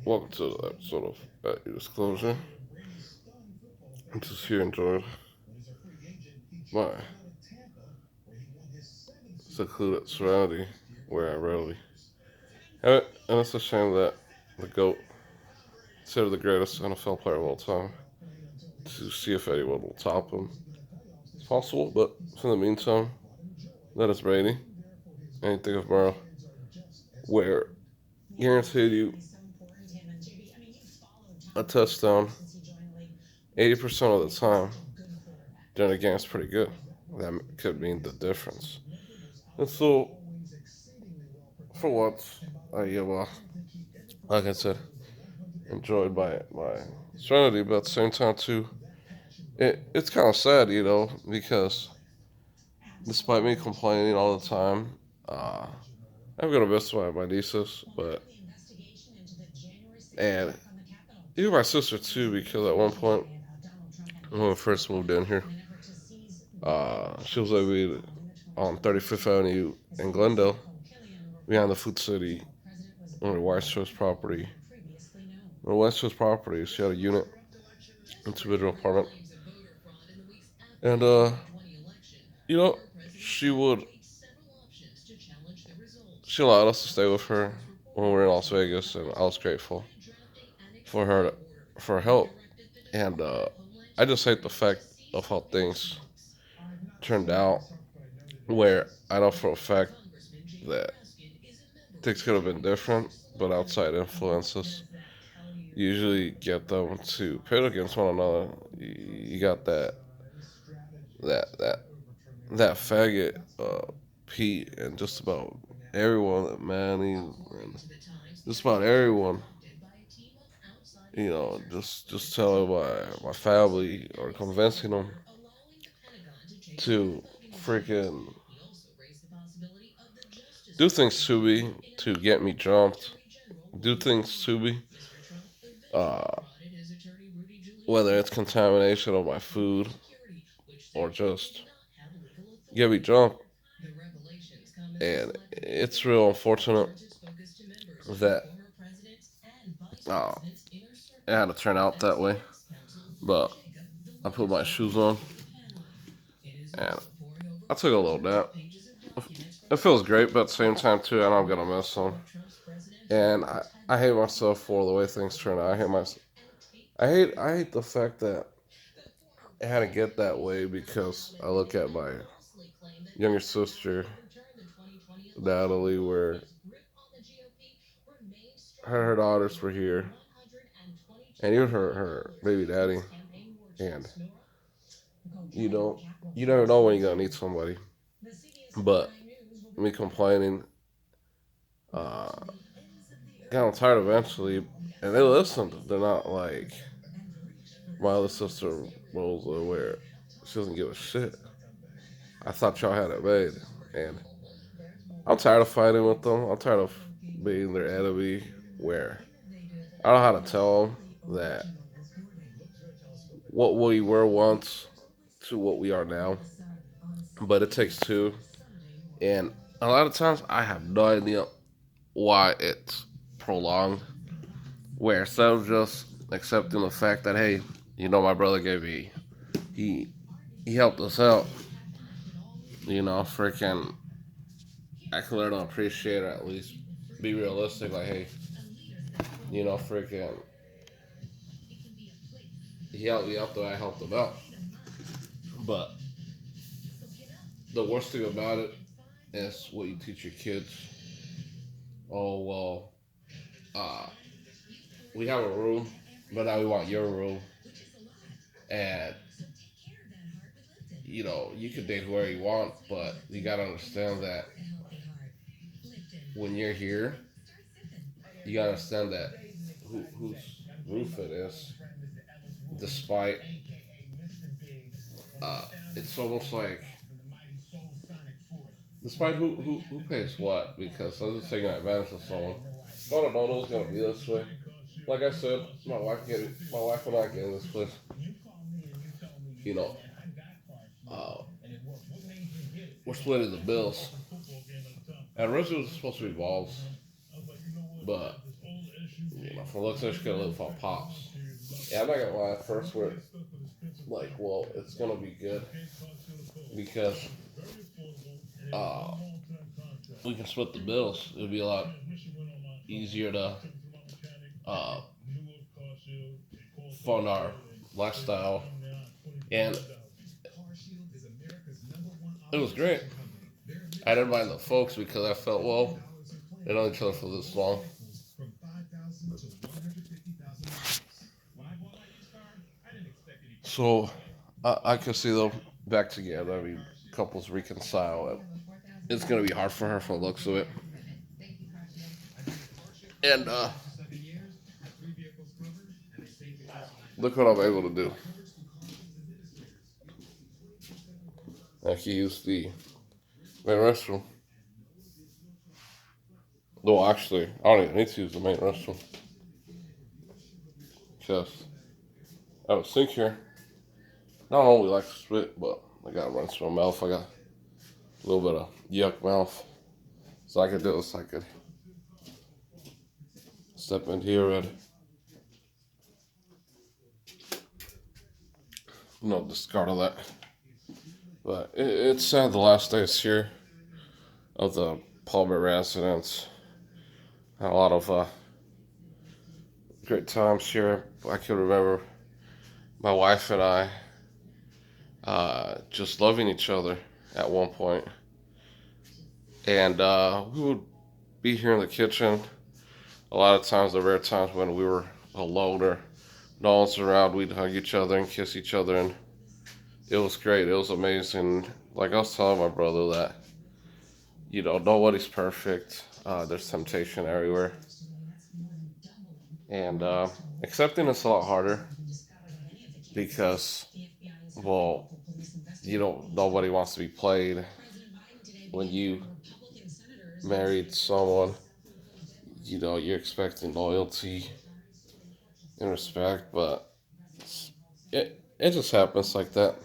Welcome to the episode of Value Disclosure. I'm just here enjoying my secluded serenity where I rarely have it. And it's a shame that the GOAT, considered the greatest NFL player of all time, to see if anyone will top him. It's possible, but in the meantime, that is Brady. Anything of Burrow, where guaranteed you a touchdown 80% of the time, then the game's pretty good. That could mean the difference. And so, for once, like I said, enjoyed my serenity, but at the same time, too, it's kind of sad, because despite me complaining all the time, uh, I'm gonna miss my nieces, and even my sister too, because at one point when we first moved in here, she was living on 35th Avenue in Glendale, behind the Food City, on the West Coast property. On the West Coast property, she had a unit, individual apartment, and you know, she would she allowed us to stay with her when we were in Las Vegas, and I was grateful for her for her help. And I just hate the fact of how things turned out, where I know for a fact that things could have been different, but outside influences usually get them to pit against one another. You got that that that faggot Pete and just about everyone, Manny, and just about everyone. Just telling my family or convincing them to freaking do things to me to get me jumped. Do things to me, uh, whether it's contamination of my food or just get me jumped. And it's real unfortunate that uh, it had to turn out that way. But I put my shoes on and I took a little nap. It feels great, but at the same time too, I know I'm gonna miss them. And I hate myself for the way things turn out. I hate the fact that it had to get that way because I look at my younger sister, Natalie, where her daughters were here, and even her baby daddy, and you know, you never know when you're gonna need somebody. But me complaining, uh, got tired eventually, and they listened. They're not like my other sister Rosa, where she doesn't give a shit. I thought y'all had it made, and I'm tired of fighting with them. I'm tired of being their enemy. Where I don't know how to tell them that what we were once to what we are now, but it takes two, and a lot of times I have no idea why it's prolonged. Where instead of just accepting the fact that hey, my brother gave me he he helped us out, freaking I can learn to appreciate or at least be realistic. Like hey, freaking he helped me out though I helped him out. But the worst thing about it is what you teach your kids. Oh well, uh, we have a room, but now we want your room, and you can date whoever you want, but you gotta understand that when you're here, you gotta understand that whose roof it is. Despite, uh, it's almost like despite who pays what, because I'm just taking advantage of someone. I don't know who's gonna be this way. Like I said, my wife and I get in this place. You know, uh, we're splitting the bills. And originally it was supposed to be balls, but For looks like she could live on pops. Yeah, I'm not gonna lie. At first, we're like, well, it's gonna be good because uh, we can split the bills. It'll be a lot easier to uh, fund our lifestyle, and it was great. I didn't mind the folks because I felt well. They know each other for this long, so I could see them back together. I mean, couples reconcile, and it's gonna be hard for her from the looks of it. And look what I'm able to do. I can use the main restroom. No, actually, I don't even need to use the main restroom because I have a sink here. Not only like to spit, but I gotta rinse my mouth. I got a little bit of yuck mouth, so I could do this. I could step in here and discard all that. But it's sad the last days here of the Palmer residence. Had a lot of great times here. I can remember my wife and I just loving each other at one point. And we would be here in the kitchen. A lot of times, the rare times when we were alone or no one's around, we'd hug each other and kiss each other. And it was great. It was amazing. Like I was telling my brother that, nobody's perfect. There's temptation everywhere. And accepting is a lot harder because, well, nobody wants to be played. When you married someone, you're expecting loyalty and respect, but it just happens like that,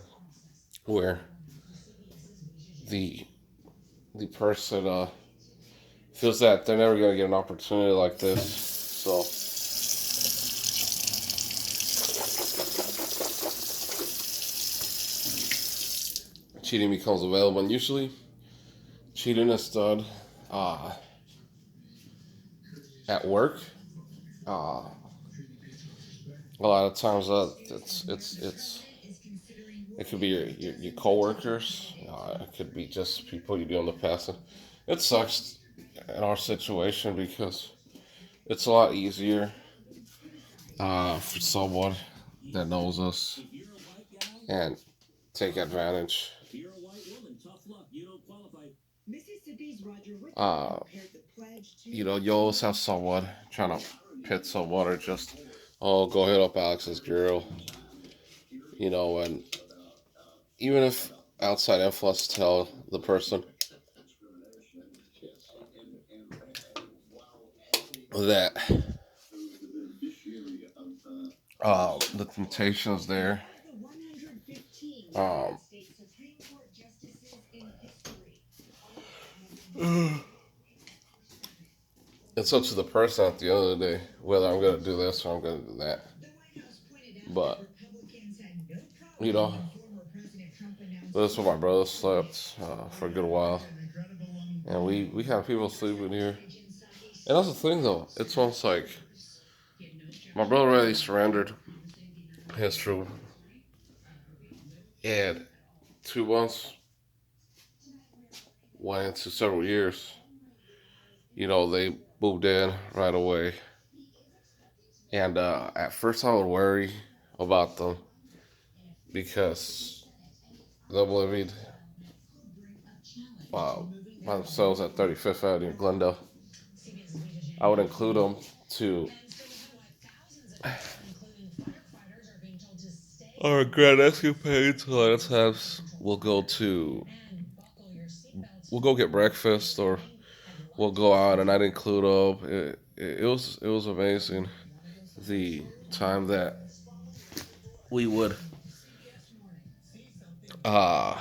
where the the person feels that they're never gonna get an opportunity like this. So cheating becomes available, and usually cheating is done uh, at work. Uh, a lot of times, it could be your coworkers. It could be just people you do in the past. It sucks in our situation because it's a lot easier for someone that knows us and take advantage. Uh, you always have someone trying to pit someone or just, oh, go hit up Alex's girl, and even if outside influence tell the person that the temptation is there, um, it's up to the person at the end of the day whether I'm going to do this or I'm going to do that. But, you know, this is where my brother slept for a good while. And we have people sleeping here. And that's the thing, though. It's almost like my brother already surrendered his troop. And 2 months went into several years. They moved in right away. And at first I would worry about them because they're living uh, by themselves at 35th Avenue in Glendale. I would include them to our grand escapades. A lot of times we'll go get breakfast or we'll go out, and I'd include them. It was amazing the time that we would uh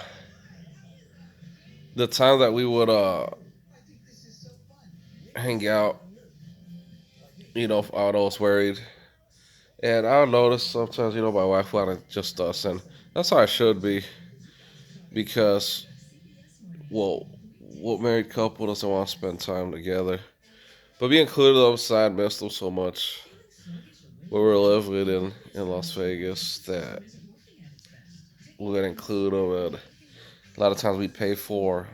hang out if I was worried. And I'll notice sometimes, my wife wanted just us, and that's how it should be because, well, what married couple doesn't want to spend time together? But being included on the side missed them so much. We were living in Las Vegas that we would include them, and a lot of times we'd pay for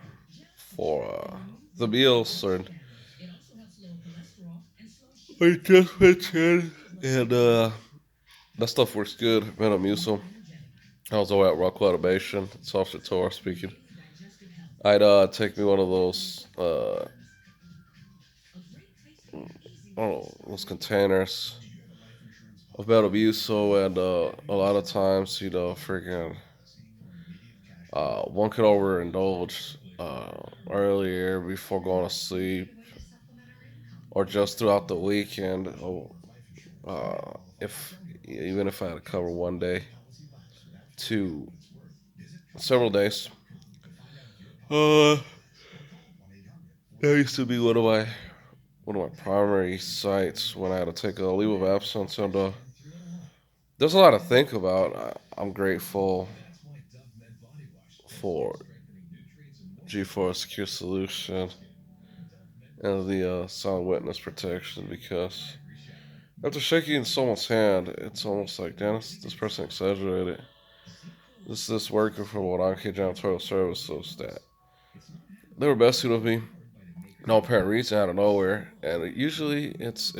the meals, or we just mentioned, and that stuff works good. Metamucil. I was over at Rockwell Automation, it's Officer Torah speaking. I'd take me one of those I don't know, those containers of Metamucil, and a lot of times, freaking one could overindulge earlier before going to sleep, or just throughout the weekend. If even if I had to cover one day to several days. Uh, that used to be one of my primary sites when I had to take a leave of absence, and there's a lot to think about. I'm grateful for G4 Secure Solution and the silent witness protection, because after shaking someone's hand, it's almost like, damn, this person exaggerated. This worker from Wodanke Janitorial Services that they were besting with me, no apparent reason out of nowhere, and usually it's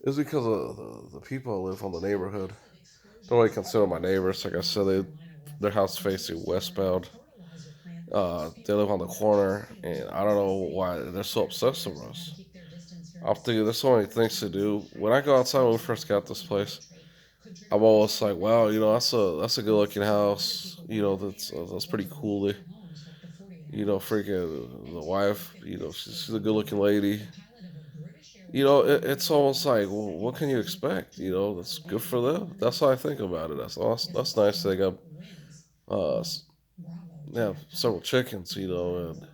because of the people I live on the neighborhood. Don't really consider my neighbors. Like I said, their house facing westbound. They live on the corner, and I don't know why they're so obsessed with us. I'm thinking there's so many things to do. When I go outside when we first got this place, I'm always like, wow, that's a good looking house. That's pretty cool. Freaking the wife, she's a good looking lady. It's almost like, well, what can you expect? That's good for them. That's how I think about it. That's nice. They got uh, they have several chickens, and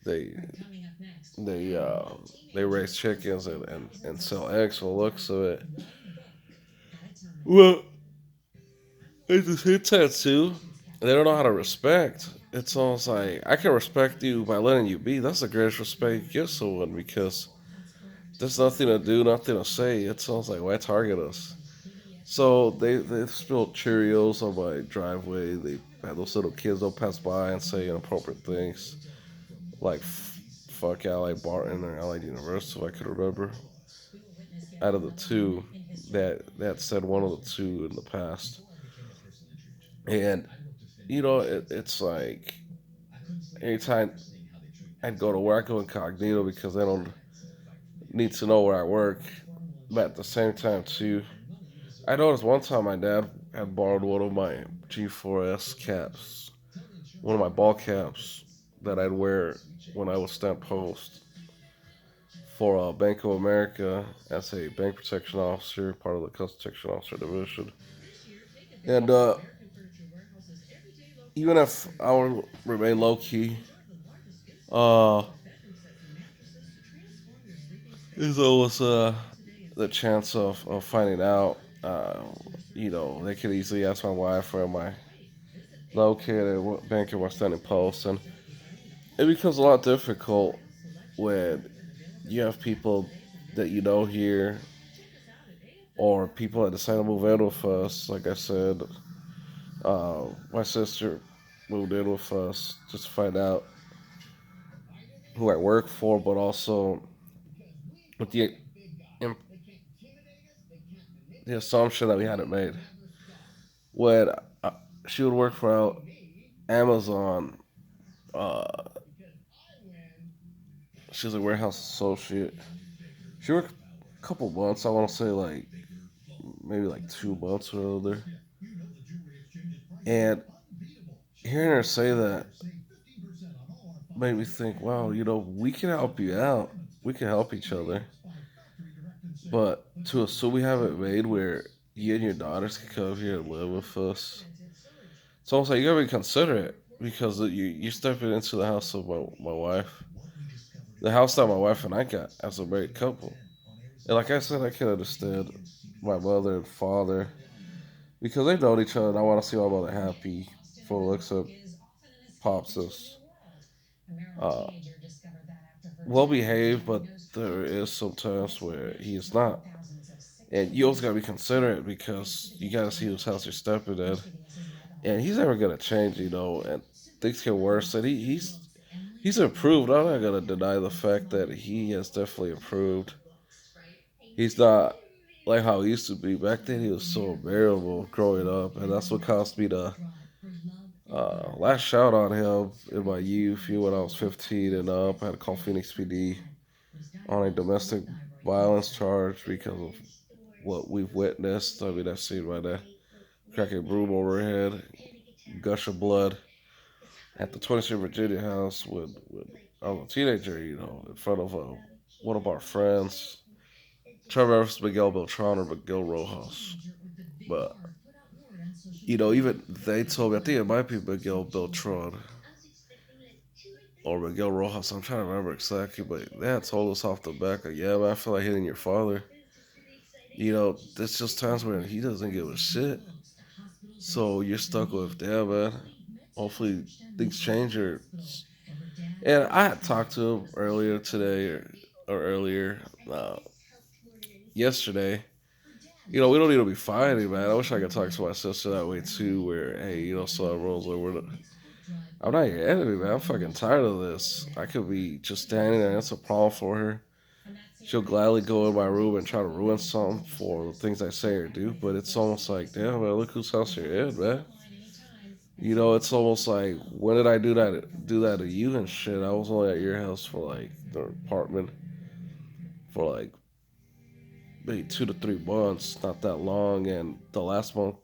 they they uh, they raise chickens and sell eggs from the looks of it. Well, at the same time too, they don't know how to respect. It's almost like, I can respect you by letting you be. That's the greatest respect you give someone, because there's nothing to do, nothing to say. It's almost like, why target us? So they spilled Cheerios on my driveway. They had those little kids that pass by and say inappropriate things like fuck Ally Barton or Allied Universal, if I could remember. Out of the two, that said one of the two in the past, and it's like anytime I'd go to work, I go incognito because they don't need to know where I work. But at the same time too, I noticed one time my dad had borrowed one of my G4S caps, one of my ball caps that I'd wear when I was stamp post for Bank of America as a bank protection officer, part of the custom protection officer division. And even if I would remain low key, uh, there's always the chance of finding out. They could easily ask my wife where am I located, what bank am I standing post, and it becomes a lot difficult when you have people that you know here, or people that decide to move in with us. Like I said, my sister moved in with us just to find out who I work for, but also with the assumption that we hadn't made. When uh, she would work for Amazon, uh, she was a warehouse associate. She worked a couple months. I want to say like maybe like 2 months or other. And hearing her say that made me think, wow, we can help you out. We can help each other. But to assume we have it made where you and your daughters can come here and live with us, it's almost like you gotta be considerate, because you're stepping into the house of my wife, the house that my wife and I got as a married couple. And like I said, I can understand my mother and father because they've known each other, and I want to see my mother happy for the looks of Pops is uh, well behaved, but there is some times where he is not. And you also gotta be considerate because you gotta see whose house you're stepping in. And he's never gonna change, and things get worse. And he's improved. I'm not gonna deny the fact that he has definitely improved. He's not like how he used to be. Back then he was so unbearable growing up, and that's what caused me to last shout on him in my youth, when I was 15 and up. I had to call Phoenix PD on a domestic violence charge because of what we've witnessed. I mean, I've seen my dad crack a broom over her head, gush of blood at the 23 Virginia house when I was a teenager, in front of one of our friends. Trevor Evans, Miguel Beltran, or Miguel Rojas. But, even they told me, I think it might be Miguel Beltran or Miguel Rojas. I'm trying to remember exactly, but they had told us off the back, like, yeah, man, I feel like hitting your father. There's just times where he doesn't give a shit. So you're stuck with, damn, man. Hopefully things change. And I had talked to him earlier today or earlier yesterday. We don't need to be fighting, man. I wish I could talk to my sister that way too, where, hey, so everyone's like, I'm not your enemy, man. I'm fucking tired of this. I could be just standing there. That's a problem for her. She'll gladly go in my room and try to ruin something for the things I say or do, but it's almost like, damn, man, look whose house you're in, man. It's almost like, when did I do that to you and shit? I was only at your house for like the apartment for like maybe 2 to 3 months, not that long. And the last month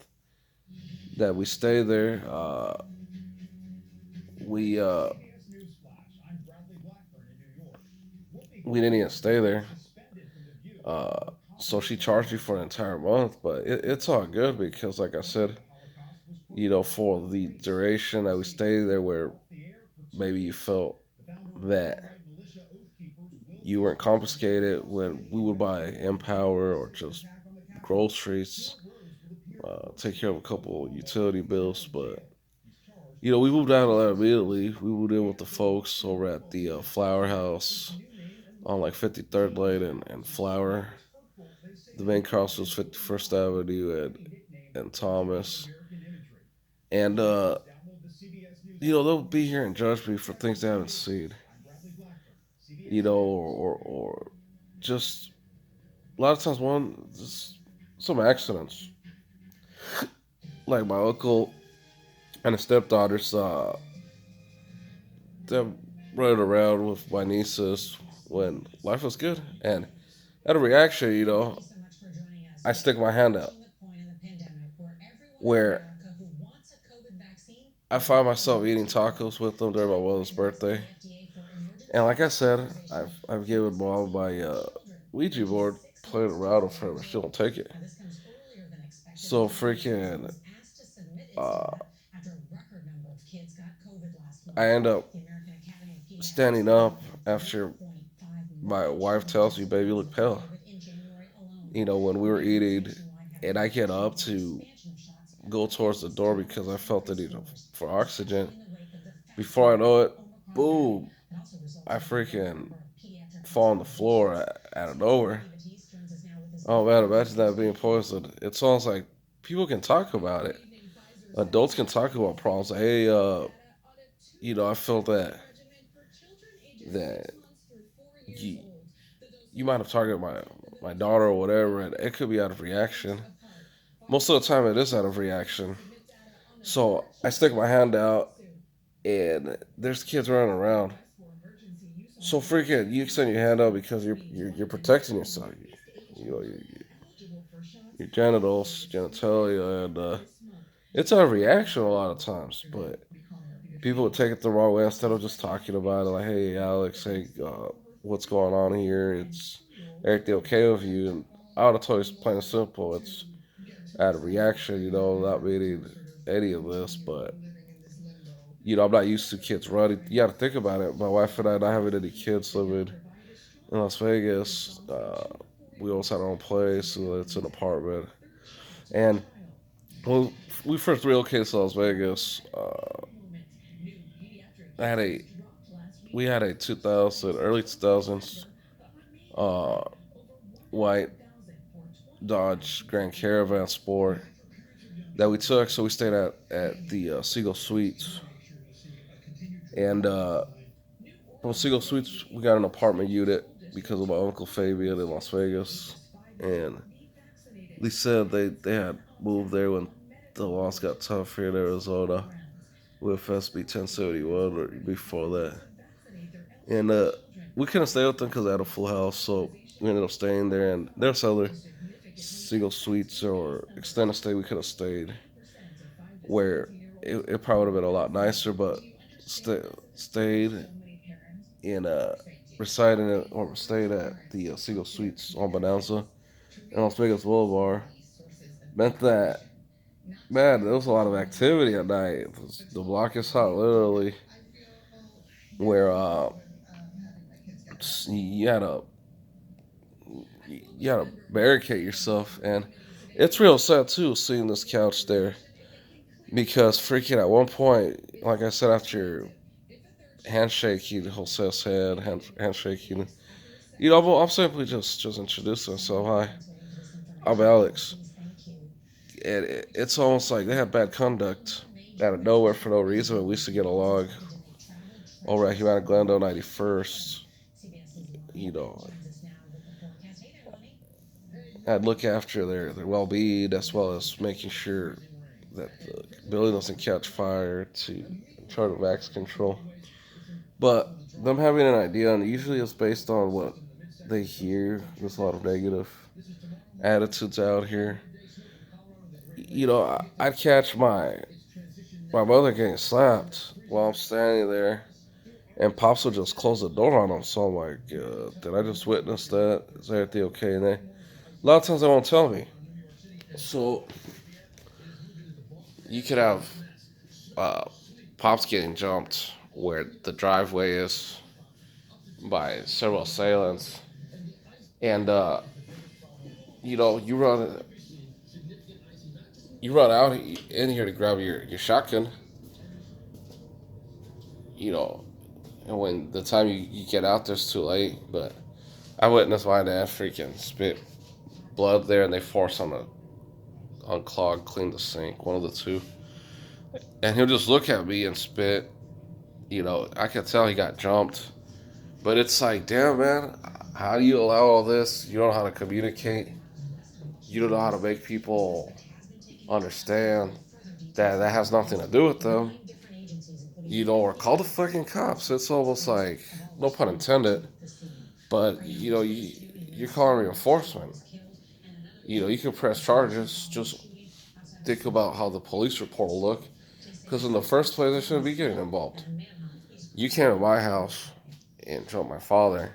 that we stayed there, we we didn't even stay there. Uh, so she charged me for an entire month, but it's all good because, like I said, for the duration that we stayed there, where maybe you felt that you weren't confiscated when we would buy Empower or just groceries, take care of a couple utility bills. But, we moved out of that immediately. We moved in with the folks over at the Flower House on like 53rd Lane and Flower. The main cross was 51st Avenue and Thomas. And, they'll be here and judge me for things they haven't seen, or just a lot of times, just some accidents. Like my uncle and his stepdaughters, them running around with my nieces when life was good. And at a reaction, I stick my hand out where I find myself eating tacos with them during my mother's birthday. And like I said, I've given mom my Ouija board, played around with her, but she don't take it. So freaking, uh, I end up standing up after my wife tells me, "Baby, you look pale." When we were eating, and I get up to go towards the door because I felt the need for oxygen. Before I know it, boom! I freaking fall on the floor out of nowhere. Oh man, imagine that being poisoned. It's almost like people can talk about it. Adults can talk about problems. Hey, I felt that you you might have targeted my daughter or whatever, and it could be out of reaction. Most of the time, it is out of reaction. So I stick my hand out, and there's kids running around. So freaking, you extend your hand out because you're protecting yourself. Your genitals, genitalia, and it's a reaction a lot of times. But people would take it the wrong way instead of just talking about it. Like, hey, Alex, hey, what's going on here? It's everything okay with you? And I would have told you plain and simple. It's out of reaction, not meaning any of this. But I'm not used to kids running. You got to think about it. My wife and I not having any kids living in Las Vegas. We always had our own place. So it's an apartment. And when we first relocated to Las Vegas, I had a we had a 2000 early 2000s uh, white Dodge Grand Caravan Sport that we took. So we stayed at the Seagull Suites, and from Seagull Suites we got an apartment unit because of my uncle Fabian in Las Vegas, and they said they had moved there when the laws got tough here in Arizona with SB 1071 or before that, and we couldn't stay with them because they had a full house, so we ended up staying there. And there's other single suites or extended stay we could have stayed where it probably would have been a lot nicer, but stayed in residing at, or stayed at the single suites on Bonanza and Las Vegas Boulevard meant that, man, there was a lot of activity at night. The block is hot, literally, where you had to you had to barricade yourself, and it's real sad too seeing this couch there because freaking at one point, like I said, after handshaking, Jose's handshaking, I'm simply just introducing myself. Hi, I'm Alex, and it's almost like they had bad conduct out of nowhere for no reason. We used to get along over at Humana Glendale 91st. You know, I'd look after their well being as well as making sure that the building doesn't catch fire to try to max control. But them having an idea, and usually it's based on what they hear. There's a lot of negative attitudes out here. I'd catch my mother getting slapped while I'm standing there, and Pops would just close the door on them. So I'm like, did I just witness that? Is everything okay? And a lot of times they won't tell me. So you could have uh, Pops getting jumped where the driveway is by several assailants, and you know you run out in here to grab your shotgun, you know, and when the time you get out there's too late. But I witnessed my dad freaking spit blood there, and they force him to unclog, clean the sink, one of the two, and he'll just look at me and spit. I could tell he got jumped, but it's like, damn man, how do you allow all this? You don't know how to communicate. You don't know how to make people understand that that has nothing to do with them. Or call the fucking cops. It's almost like, no pun intended, but you're calling reinforcement. You can press charges. Just think about how the police report will look. Because in the first place, they shouldn't be getting involved. You came to my house and jumped my father.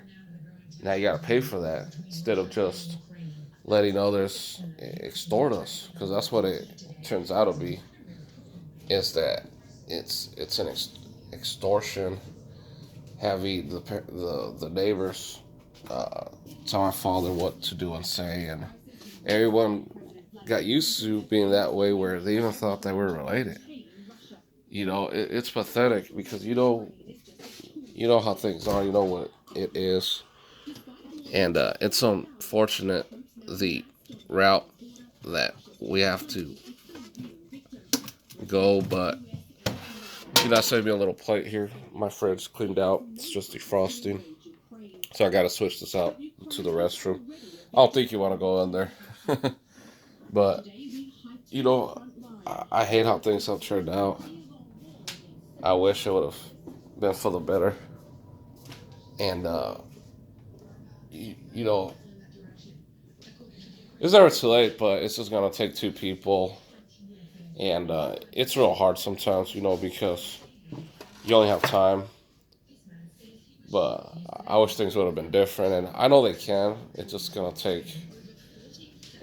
Now you gotta pay for that instead of just letting others extort us. Because that's what it turns out to be. Is that it's an extortion, having the neighbors tell my father what to do and say, and everyone got used to being that way, where they even thought they were related. It's pathetic because you know how things are, you know what it is, and it's unfortunate the route that we have to go, but I saved me a little plate here. My fridge cleaned out. It's just defrosting. So I gotta switch this out to the restroom. I don't think you want to go in there. But, you know, I hate how things have turned out. I wish it would have been for the better. And, you know, it's never too late, but it's just gonna take two people. And it's real hard sometimes, because you only have time. But I wish things would have been different. And I know they can. It's just gonna take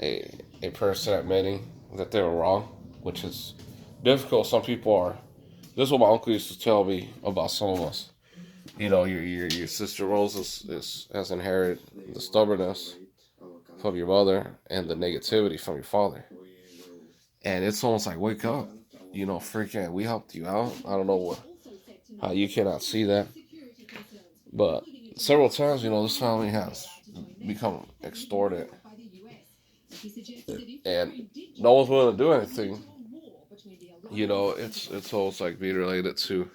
a person admitting that they were wrong, which is difficult. Some people are. This is what my uncle used to tell me about some of us. Your sister Rose has inherited the stubbornness of your mother and the negativity from your father. And it's almost like, wake up. Freaking, we helped you out. I don't know how you cannot see that. But several times, this family has become extorted. And no one's willing to do anything. It's almost like being related to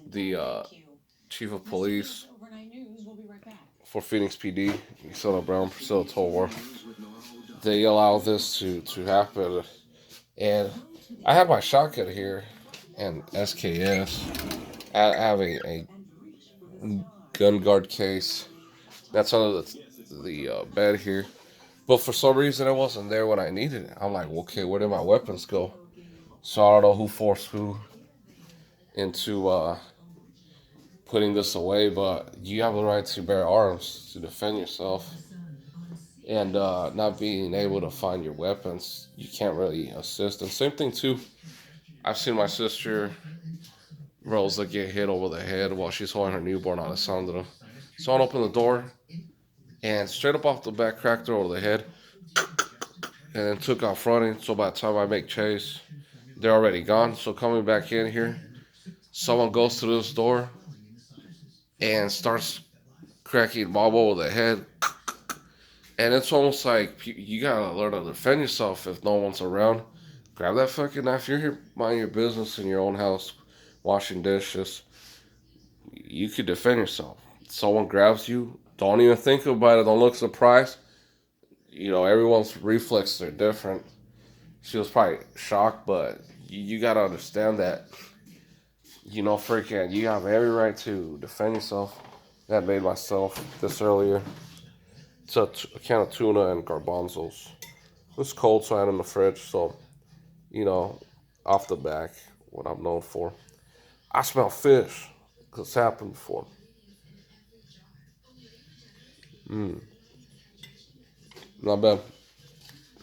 the chief of police for Phoenix PD, Priscilla Brown, Priscilla Tolwer. They allow this to happen. And I had my shotgun here and SKS. I have a gun guard case that's under the bed here. But for some reason, it wasn't there when I needed it. I'm like, okay, where did my weapons go? So I don't know who forced who into putting this away, but you have the right to bear arms to defend yourself. And not being able to find your weapons, you can't really assist. And same thing too. I've seen my sister Rosa get hit over the head while she's holding her newborn Alessandra. Someone opened the door and straight up off the back cracked her over the head, and then took off running. So by the time I make chase, they're already gone. So coming back in here, someone goes through this door and starts cracking Bob over the head. And it's almost like you gotta learn to defend yourself if no one's around. Grab that fucking knife. You're here minding your business in your own house, washing dishes. You could defend yourself. Someone grabs you, don't even think about it. Don't look surprised. Everyone's reflexes are different. She was probably shocked, but you gotta understand that, freaking, you have every right to defend yourself. I made myself this earlier. It's a can of tuna and garbanzos. It's cold, so I had it in the fridge. So, you know, off the back, what I'm known for. I smell fish, because it's happened before. Not bad.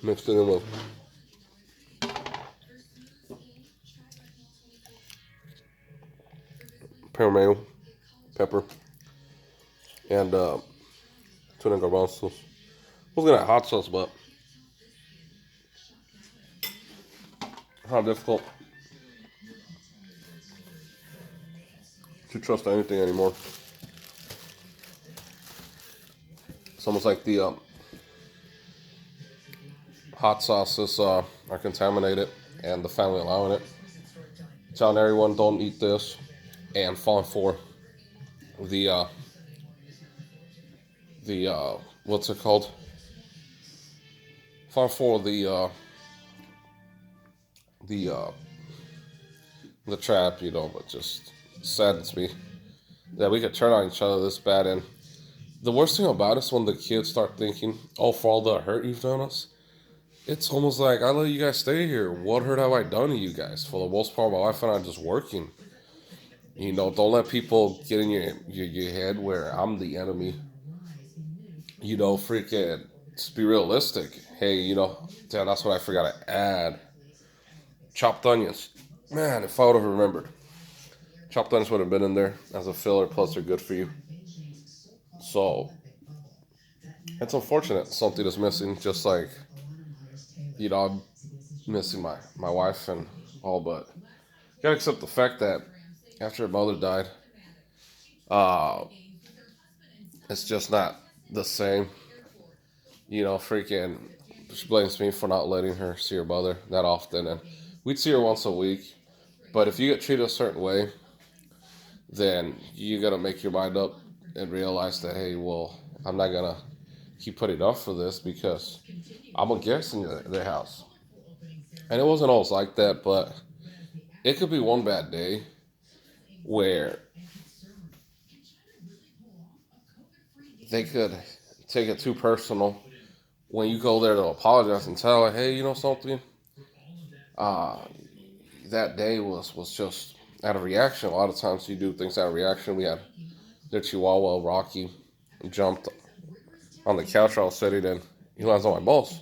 Mixed it in with mayo, pepper, and tuna and garbanzos. I was gonna have hot sauce, but how difficult to trust anything anymore. It's almost like the hot sauces are contaminated, and the family allowing it. Telling everyone don't eat this, and falling for the what's it called? Falling for the the trap, but just saddens me that we could turn on each other this bad. And the worst thing about it is when the kids start thinking, oh, for all the hurt you've done us, it's almost like, I let you guys stay here. What hurt have I done to you guys? For the most part, my wife and I are just working. Don't let people get in your head where I'm the enemy. Freaking, just be realistic. Hey, damn, that's what I forgot to add. Chopped onions. Man, if I would have remembered. Chopped onions would have been in there as a filler, plus they're good for you. So, it's unfortunate something is missing, just like, I'm missing my wife and all, but you gotta accept the fact that after her mother died, uh, it's just not the same. Freaking, she blames me for not letting her see her mother that often, and we'd see her once a week. But if you get treated a certain way, then you gotta make your mind up and realize that, hey, well, I'm not gonna keep putting up for this because I'm a guest in their house. And it wasn't always like that, but it could be one bad day where they could take it too personal when you go there to apologize and tell her, hey, something, uh, that day was just out of reaction. A lot of times you do things out of reaction. We had their Chihuahua, Rocky, jumped on the couch I was sitting in. He lands on my balls.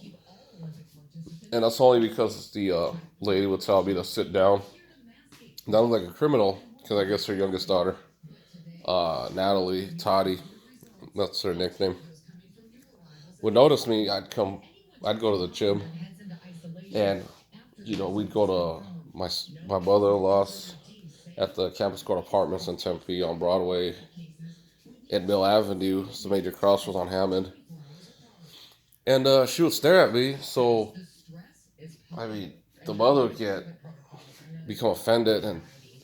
And that's only because the lady would tell me to sit down. Not like a criminal, because I guess her youngest daughter, Natalie, Toddy, that's her nickname. would notice me, I'd go to the gym, and we'd go to my mother-in-law's at the Campus Court Apartments in Tempe on Broadway at Mill Avenue. It's the major crossroads on Hammond, and she would stare at me. So I mean, the mother would become offended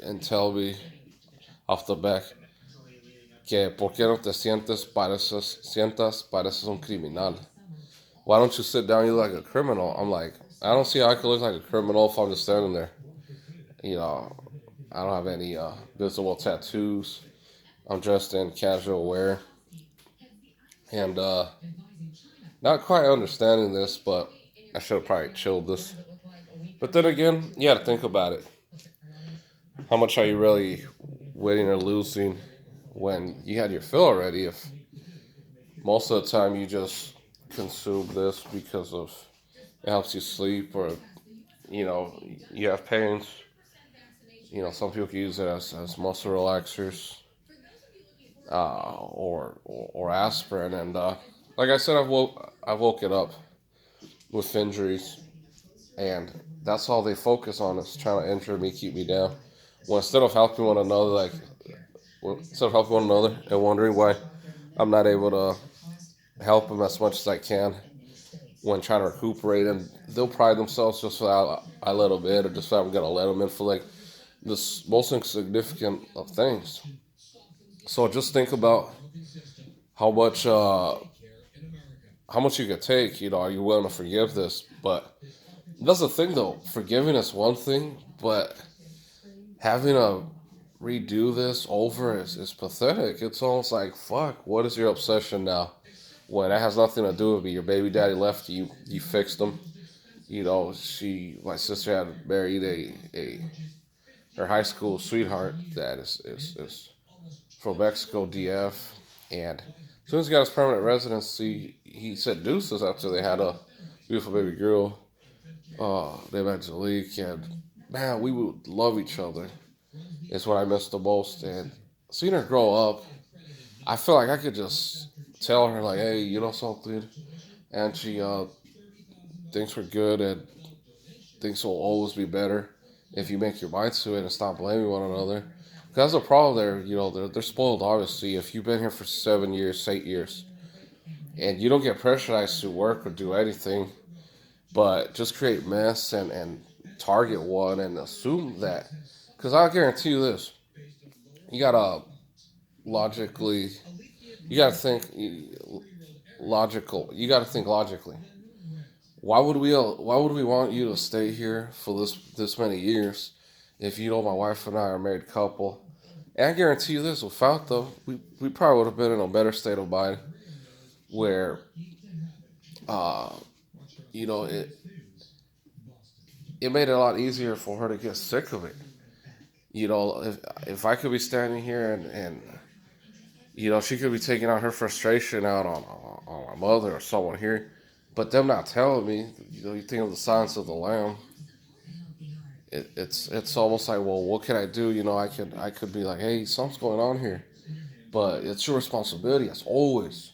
and tell me off the back que por qué no te sientas pareces un criminal. Why don't you sit down? You look like a criminal. I'm like, I don't see how I could look like a criminal if I'm just standing there. You know, I don't have any visible tattoos. I'm dressed in casual wear, and not quite understanding this, but I should have probably chilled this. But then again, you got to think about it. How much are you really winning or losing when you had your fill already? If most of the time you just consume this because of it helps you sleep, or you know you have pains. Some people can use it as muscle relaxers, or aspirin. And like I said, I've woken up with injuries, and that's all they focus on is trying to injure me, keep me down. Well, instead of helping one another, and wondering why I'm not able to help them as much as I can when trying to recuperate, and they'll pride themselves just for a little bit, or just that I'm gonna let them in for like the most insignificant of things. So just think about how much uh, how much you could take. Are you willing to forgive this? But that's the thing, though. Forgiving is one thing, but having to redo this over is pathetic. It's almost like, fuck, what is your obsession now? When that has nothing to do with me. Your baby daddy left you, you fixed him. My sister had married a her high school sweetheart that is from Mexico, DF. And as soon as he got his permanent residency, he said deuces after they had a beautiful baby girl, named Angelique. And man, we would love each other. It's what I miss the most. And seeing her grow up, I feel like I could just tell her, like, hey, you know something? And she thinks we're good, and things will always be better if you make your mind to it and stop blaming one another. Because that's a problem there. They're spoiled, obviously. If you've been here for 7 years, 8 years, and you don't get pressurized to work or do anything, but just create mess and target one and assume that. Because I'll guarantee you this: you gotta logically, you gotta think logical. You gotta think logically. Why would we want you to stay here for this many years if my wife and I are a married couple? And I guarantee you this: without them, we probably would have been in a better state of mind where uh, it made it a lot easier for her to get sick of it. If I could be standing here, and she could be taking out her frustration out on my mother or someone here, but them not telling me. You think of the Silence of the Lamb. It's almost like, well, what can I do? I could be like, hey, something's going on here, but it's your responsibility as always.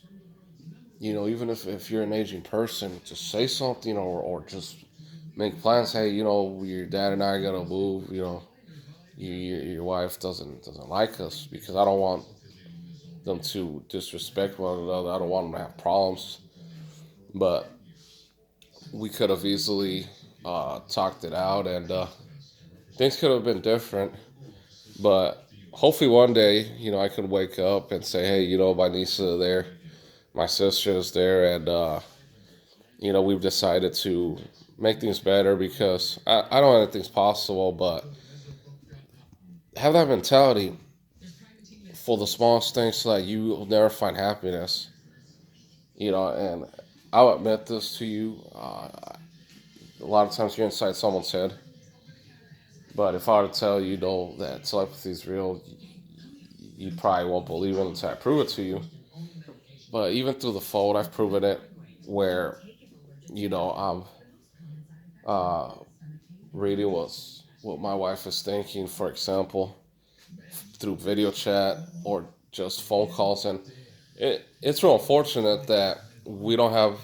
Even if you're an aging person, just say something, or just make plans. Hey, your dad and I gotta move. Your wife doesn't like us, because I don't want them to disrespect one another. I don't want them to have problems. But we could have easily talked it out, and things could have been different. But hopefully one day, I can wake up and say, hey, my niece is there, my sister is there, and we've decided to make things better, because I don't know anything's possible, but have that mentality for the smallest things so that you will never find happiness. And I'll admit this to you. A lot of times you're inside someone's head, but if I were to tell you, that telepathy is real, you probably won't believe it until I prove it to you. But even through the phone, I've proven it, where I'm uh, reading what my wife is thinking, for example, through video chat or just phone calls. And it's real unfortunate that we don't have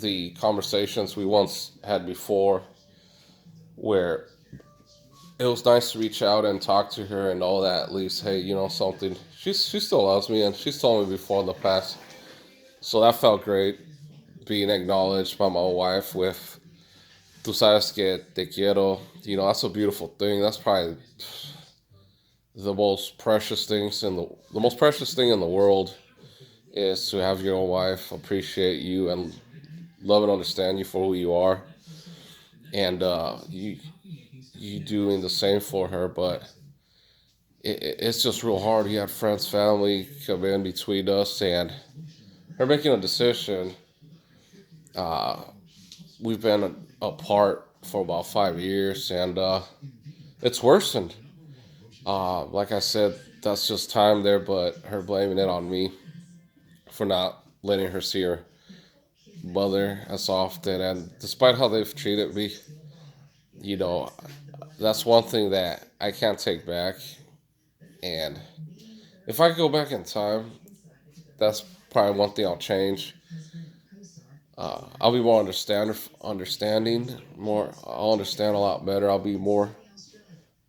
the conversations we once had before, where it was nice to reach out and talk to her and all that. At least, hey, something. She still loves me, and she's told me before in the past. So that felt great, being acknowledged by my wife with "Tú sabes que te quiero." That's a beautiful thing. That's probably the most precious thing in the world is to have your own wife appreciate you and love and understand you for who you are, and you doing the same for her. But it's just real hard. You had friends, family come in between us, and her making a decision. Uh, we've been apart for about 5 years, and it's worsened. Like I said, that's just time there, but her blaming it on me for not letting her see her mother as often. And despite how they've treated me, you know, that's one thing that I can't take back. And if I could go back in time, that's probably one thing I'll change. I'll be more understanding, more. I'll understand a lot better. I'll be more.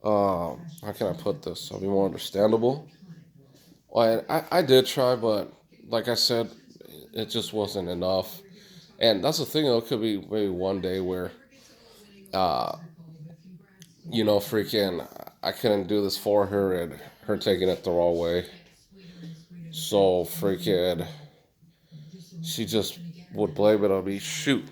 How can I put this? I'll be more understandable. Well, I did try, but like I said, it just wasn't enough. And that's the thing, though. It could be maybe one day where, uh, freaking, I couldn't do this for her and her taking it the wrong way. So freaking, she just would blame it on me. Shoot.